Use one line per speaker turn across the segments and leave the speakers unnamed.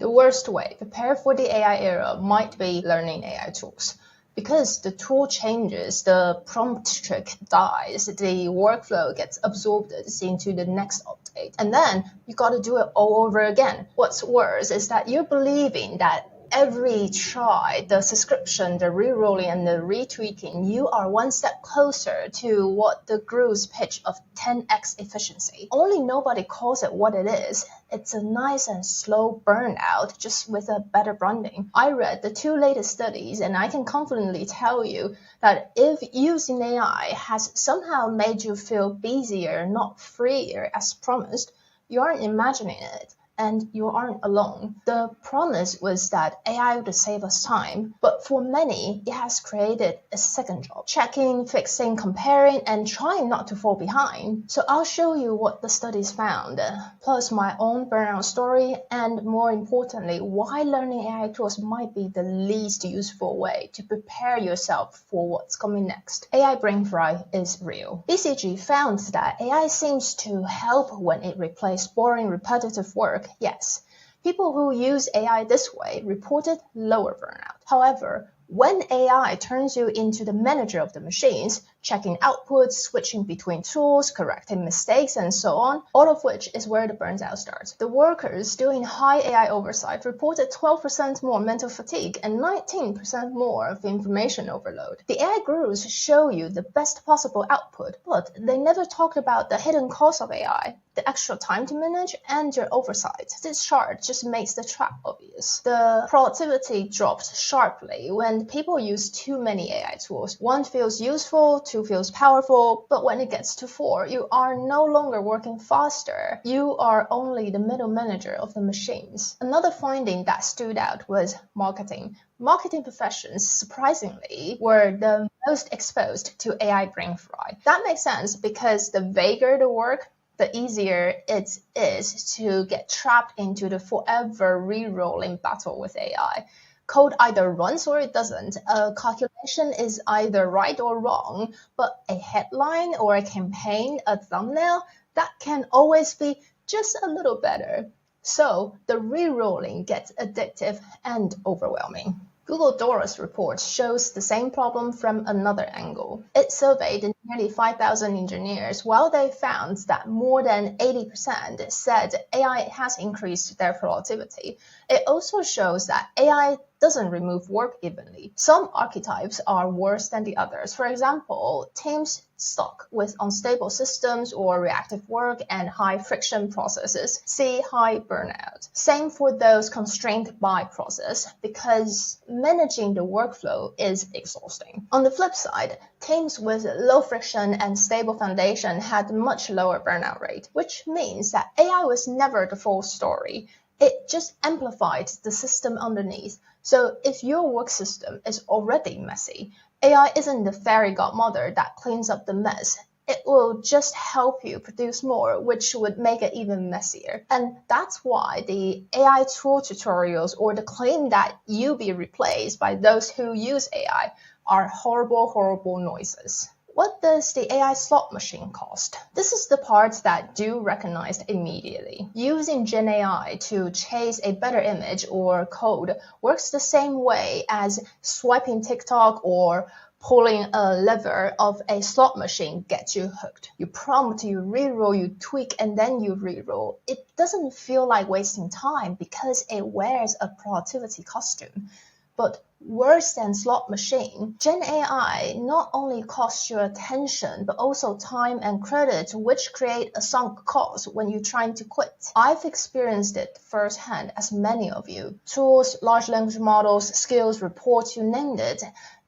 The worst way to prepare for the AI era might be learning AI tools. Because the tool changes, the prompt trick dies, the workflow gets absorbed into the next update, and then you got to do it all over again. What's worse is that you're believing that every try, the subscription, the re-rolling, and the retweaking, you are one step closer to what the guru's pitch of 10x efficiency. Only nobody calls it what it is. It's a nice and slow burnout, just with a better branding. I read the 2 latest studies, and I can confidently tell you that if using AI has somehow made you feel busier, not freer as promised, you aren't imagining it. And you aren't alone. The promise was that AI would save us time, but for many, it has created a second job, checking, fixing, comparing, and trying not to fall behind. So I'll show you what the studies found, plus my own burnout story, and more importantly, why learning AI tools might be the least useful way to prepare yourself for what's coming next. AI brain fry is real. BCG found that AI seems to help when it replaces boring, repetitive work. Yes, people who use AI this way reported lower burnout. However, when AI turns you into the manager of the machines, checking outputs, switching between tools, correcting mistakes, and so on, all of which is where the burnout starts. The workers doing high AI oversight reported 12% more mental fatigue and 19% more of information overload. The AI gurus show you the best possible output, but they never talked about the hidden cost of AI, the extra time to manage, and your oversight. This chart just makes the trap obvious. The productivity dropped sharply when people use too many AI tools. 1 feels useful, 2 feels powerful, but when it gets to 4, you are no longer working faster. You are only the middle manager of the machines. Another finding that stood out was marketing. Marketing professions, surprisingly, were the most exposed to AI brain fry. That makes sense because the vaguer the work, the easier it is to get trapped into the forever re-rolling battle with AI. Code either runs or it doesn't. A calculation is either right or wrong, but a headline or a campaign, a thumbnail, that can always be just a little better. So the re-rolling gets addictive and overwhelming. Google DORA's report shows the same problem from another angle. It surveyed nearly 5,000 engineers, while they found that more than 80% said AI has increased their productivity. It also shows that AI doesn't remove work evenly. Some archetypes are worse than the others. For example, teams stuck with unstable systems or reactive work and high friction processes see high burnout. Same for those constrained by process, because managing the workflow is exhausting. On the flip side, teams with low friction and stable foundation had much lower burnout rate, which means that AI was never the full story. It just amplified the system underneath. So if your work system is already messy, AI isn't the fairy godmother that cleans up the mess. It will just help you produce more, which would make it even messier. And that's why the AI tool tutorials or the claim that you'll be replaced by those who use AI are horrible, horrible noises. What does the AI slot machine cost? This is the part that do recognize immediately. Using Gen AI to chase a better image or code works the same way as swiping TikTok or pulling a lever of a slot machine gets you hooked. You prompt, you reroll, you tweak, and then you reroll. It doesn't feel like wasting time because it wears a productivity costume. But worse than slot machine, Gen AI not only costs your attention, but also time and credit, which create a sunk cost when you're trying to quit. I've experienced it firsthand, as many of you. Tools, large language models, skills, reports, you named it.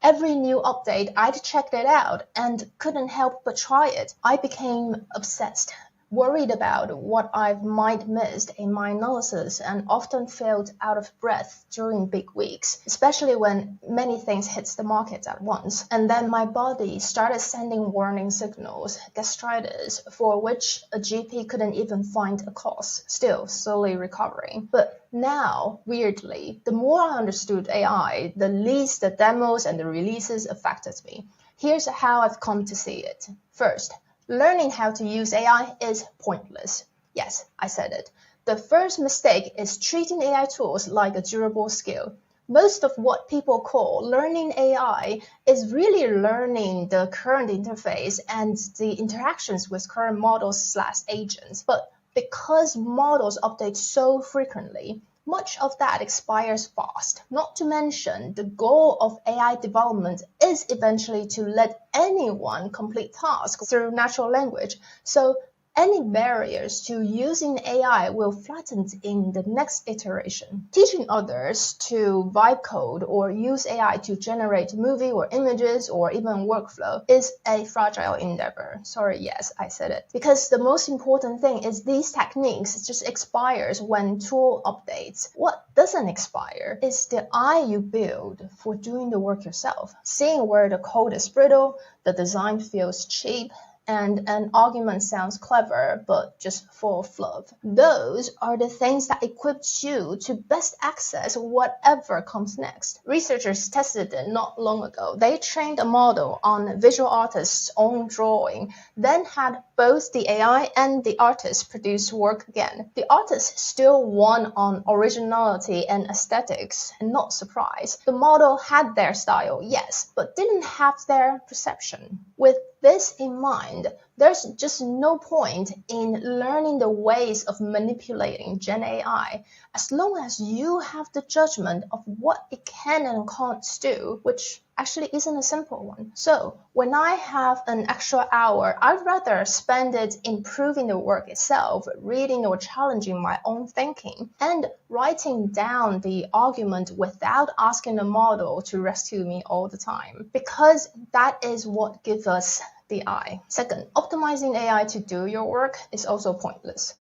Every new update, I'd checked it out and couldn't help but try it. I became obsessed, worried about what I might missed in my analysis, and often felt out of breath during big weeks, especially when many things hit the market at once. And then my body started sending warning signals, gastritis, for which a GP couldn't even find a cause, still slowly recovering. But now, weirdly, the more I understood AI, the least the demos and the releases affected me. Here's how I've come to see it. First, learning how to use AI is pointless. Yes, I said it. The first mistake is treating AI tools like a durable skill. Most of what people call learning AI is really learning the current interface and the interactions with current models/agents. But because models update so frequently, much of that expires fast. Not to mention, the goal of AI development is eventually to let anyone complete tasks through natural language. So any barriers to using AI will flatten in the next iteration. Teaching others to vibe code or use AI to generate movie or images or even workflow is a fragile endeavor. Sorry, yes, I said it. Because the most important thing is these techniques just expires when tool updates. What doesn't expire is the eye you build for doing the work yourself. Seeing where the code is brittle, the design feels cheap, and an argument sounds clever, but just full of fluff. Those are the things that equip you to best access whatever comes next. Researchers tested it not long ago. They trained a model on visual artist's own drawing, then had both the AI and the artist produce work again. The artist still won on originality and aesthetics, and not surprise. The model had their style, yes, but didn't have their perception. With this in mind, there's just no point in learning the ways of manipulating Gen AI as long as you have the judgment of what it can and can't do, which actually isn't a simple one. So when I have an extra hour, I'd rather spend it improving the work itself, reading or challenging my own thinking, and writing down the argument without asking the model to rescue me all the time, because that is what gives us the eye. Second, optimizing AI to do your work is also pointless.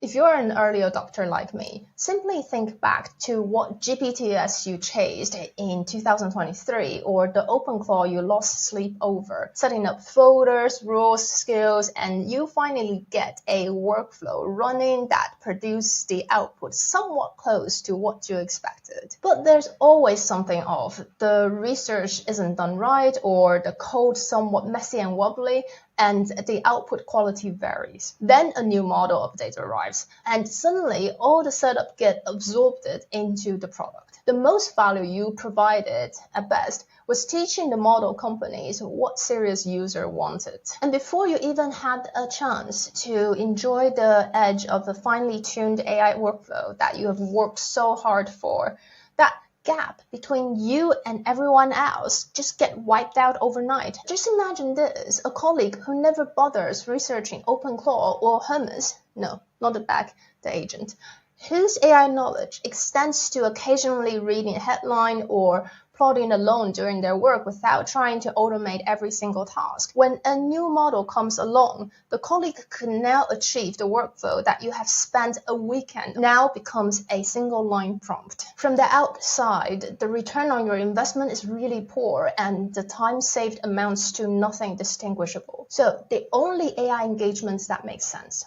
If you're an early adopter like me, simply think back to what GPTs you chased in 2023 or the OpenClaw you lost sleep over, setting up folders, rules, skills, and you finally get a workflow running that produces the output somewhat close to what you expected. But there's always something off. The research isn't done right, or the code somewhat messy and wobbly, and the output quality varies. Then a new model update arrives, and suddenly all the setup gets absorbed into the product. The most value you provided, at best, was teaching the model companies what serious user wanted. And before you even had a chance to enjoy the edge of the finely tuned AI workflow that you have worked so hard for, that gap between you and everyone else just get wiped out overnight. Just imagine this, a colleague who never bothers researching OpenClaw or Hermes, no, not the back, the agent, whose AI knowledge extends to occasionally reading a headline or plodding alone during their work without trying to automate every single task. When a new model comes along, the colleague can now achieve the workflow that you have spent a weekend now becomes a single line prompt. From the outside, the return on your investment is really poor and the time saved amounts to nothing distinguishable. So the only AI engagements that make sense.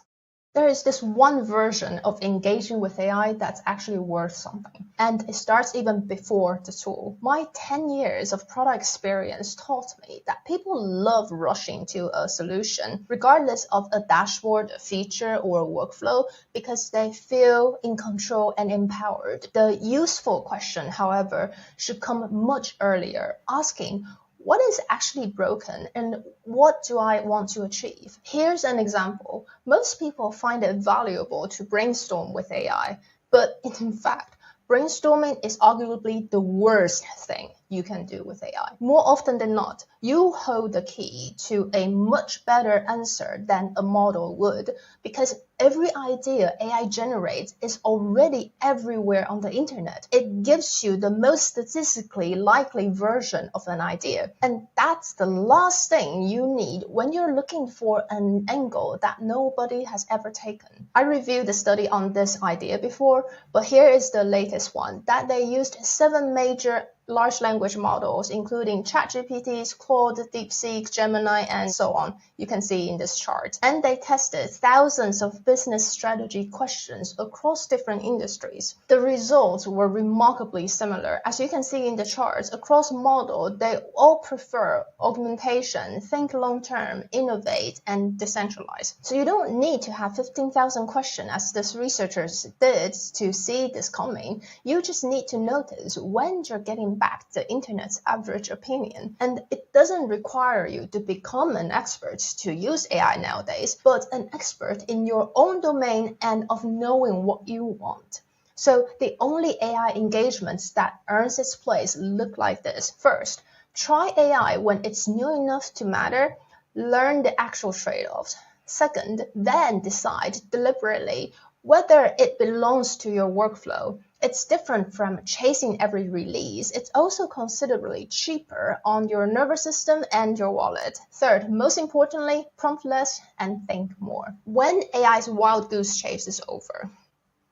There is this one version of engaging with AI that's actually worth something, and it starts even before the tool. My 10 years of product experience taught me that people love rushing to a solution, regardless of a dashboard, a feature, or a workflow, because they feel in control and empowered. The useful question, however, should come much earlier, asking, what is actually broken and what do I want to achieve? Here's an example. Most people find it valuable to brainstorm with AI, but in fact, brainstorming is arguably the worst thing you can do with AI. More often than not, you hold the key to a much better answer than a model would, because every idea AI generates is already everywhere on the internet. It gives you the most statistically likely version of an idea. And that's the last thing you need when you're looking for an angle that nobody has ever taken. I reviewed the study on this idea before, but here is the latest one, that they used 7 major large language models, including ChatGPT, Claude, DeepSeek, Gemini, and so on. You can see in this chart. And they tested thousands of business strategy questions across different industries. The results were remarkably similar. As you can see in the charts, across models, they all prefer augmentation, think long-term, innovate, and decentralize. So you don't need to have 15,000 questions as these researchers did to see this coming. You just need to notice when you're getting back the internet's average opinion. And it doesn't require you to become an expert to use AI nowadays, but an expert in your own domain and of knowing what you want. So the only AI engagements that earns its place look like this. First, try AI when it's new enough to matter. Learn the actual trade-offs. Second, then decide deliberately whether it belongs to your workflow. It's different from chasing every release. It's also considerably cheaper on your nervous system and your wallet. Third, most importantly, prompt less and think more. When AI's wild goose chase is over,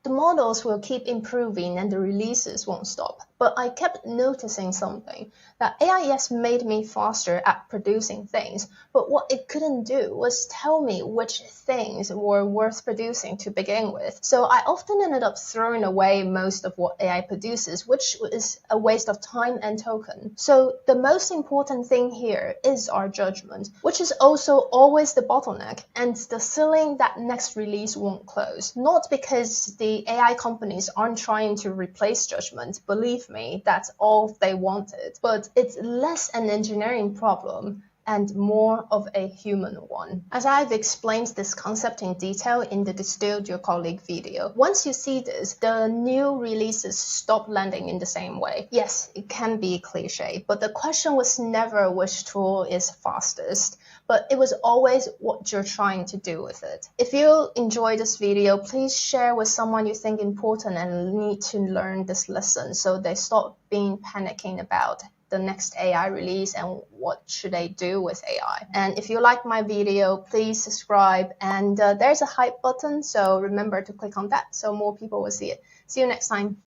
the models will keep improving and the releases won't stop. But I kept noticing something, that AIS made me faster at producing things, but what it couldn't do was tell me which things were worth producing to begin with. So I often ended up throwing away most of what AI produces, which is a waste of time and token. So the most important thing here is our judgment, which is also always the bottleneck and the ceiling that next release won't close. Not because the AI companies aren't trying to replace judgment, believe me, that's all they wanted. But it's less an engineering problem and more of a human one. As I've explained this concept in detail in the Distilled Your Colleague video, once you see this, the new releases stop landing in the same way. Yes, it can be cliche, but the question was never which tool is fastest, but it was always what you're trying to do with it. If you enjoyed this video, please share with someone you think important and need to learn this lesson so they stop being panicking about the next AI release and what should they do with AI. And if you like my video, please subscribe, and there's a hype button, so remember to click on that so more people will see it. See you next time.